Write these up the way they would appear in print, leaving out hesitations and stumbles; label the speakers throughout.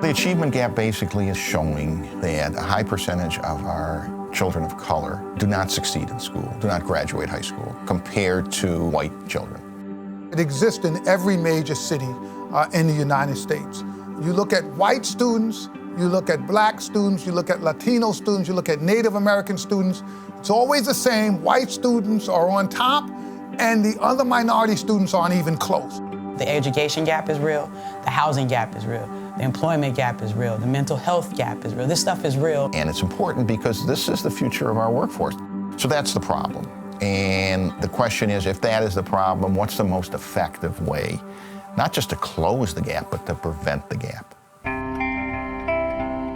Speaker 1: the achievement gap basically is showing that a high percentage of our children of color do not succeed in school, do not graduate high school, compared to white children.
Speaker 2: It exists in every major city in the United States. You look at white students, you look at black students, you look at Latino students, you look at Native American students. It's always the same. White students are on top, and the other minority students aren't even close.
Speaker 3: The education gap is real, the housing gap is real, the employment gap is real, the mental health gap is real. This stuff is real.
Speaker 1: And it's important because this is the future of our workforce. So that's the problem. And the question is, if that is the problem, what's the most effective way, not just to close the gap, but to prevent the gap?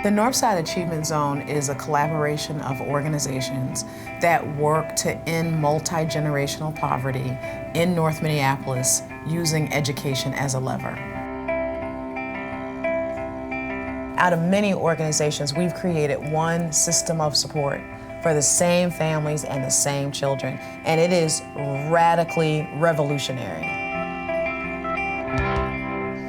Speaker 4: The Northside Achievement Zone is a collaboration of organizations that work to end multi-generational poverty in North Minneapolis using education as a lever. Out of many organizations, we've created one system of support for the same families and the same children, and it is radically revolutionary.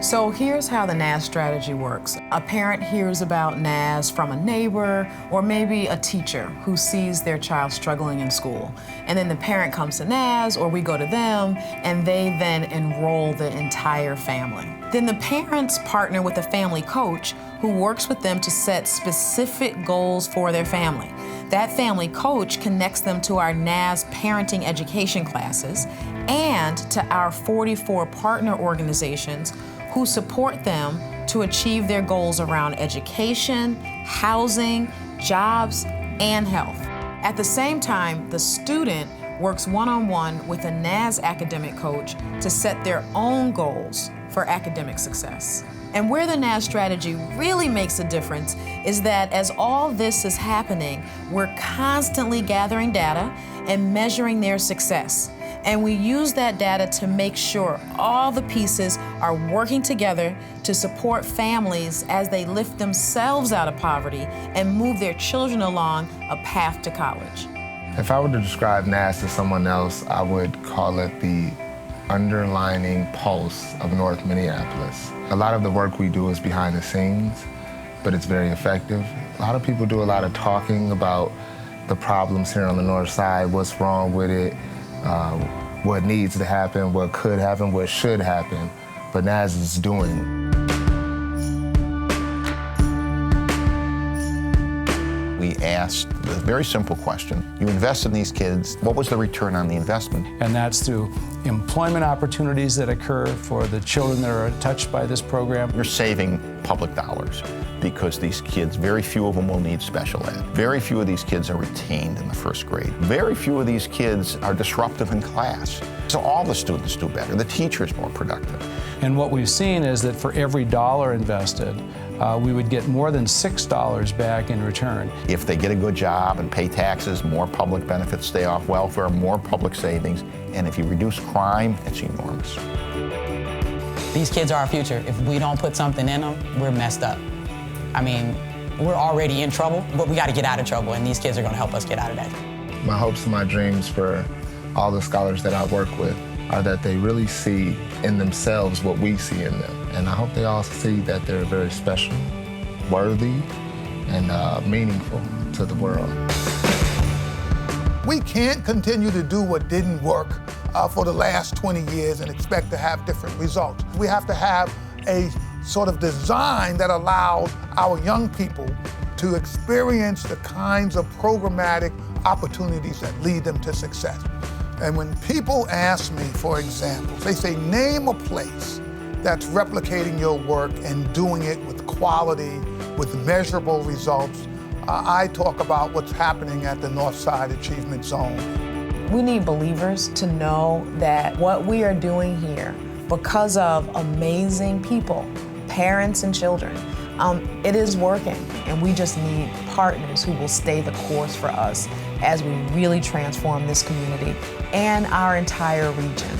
Speaker 4: So here's how the NAZ strategy works. A parent hears about NAZ from a neighbor or maybe a teacher who sees their child struggling in school. And then the parent comes to NAZ, or we go to them, and they then enroll the entire family. Then the parents partner with a family coach who works with them to set specific goals for their family. That family coach connects them to our NAZ parenting education classes and to our 44 partner organizations who support them to achieve their goals around education, housing, jobs, and health. At the same time, the student works one-on-one with a NAZ academic coach to set their own goals for academic success. And where the NAZ strategy really makes a difference is that as all this is happening, we're constantly gathering data and measuring their success. And we use that data to make sure all the pieces are working together to support families as they lift themselves out of poverty and move their children along a path to college.
Speaker 5: If I were to describe NAZ to someone else, I would call it the underlining pulse of North Minneapolis. A lot of the work we do is behind the scenes, but it's very effective. A lot of people do a lot of talking about the problems here on the north side, what's wrong with it, what needs to happen, what could happen, what should happen, but NAZ is doing it.
Speaker 1: We asked a very simple question. You invest in these kids, what was the return on the investment?
Speaker 6: And that's through employment opportunities that occur for the children that are touched by this program.
Speaker 1: You're saving public dollars because these kids, very few of them will need special ed. Very few of these kids are retained in the first grade. Very few of these kids are disruptive in class. So all the students do better. The teacher's more productive.
Speaker 6: And what we've seen is that for every dollar invested, we would get more than $6 back in return.
Speaker 1: If they get a good job and pay taxes, more public benefits, stay off welfare, more public savings, and if you reduce crime, it's enormous.
Speaker 3: These kids are our future. If we don't put something in them, we're messed up. I mean, we're already in trouble, but we got to get out of trouble, and these kids are going to help us get out of that.
Speaker 5: My hopes and my dreams for all the scholars that I work with are that they really see in themselves what we see in them. And I hope they all see that they're very special, worthy, and meaningful to the world.
Speaker 2: We can't continue to do what didn't work for the last 20 years and expect to have different results. We have to have a sort of design that allows our young people to experience the kinds of programmatic opportunities that lead them to success. And when people ask me for examples, they say, name a place that's replicating your work and doing it with quality, with measurable results. I talk about what's happening at the Northside Achievement Zone.
Speaker 4: We need believers to know that what we are doing here, because of amazing people, parents and children, it is working, and we just need partners who will stay the course for us as we really transform this community and our entire region.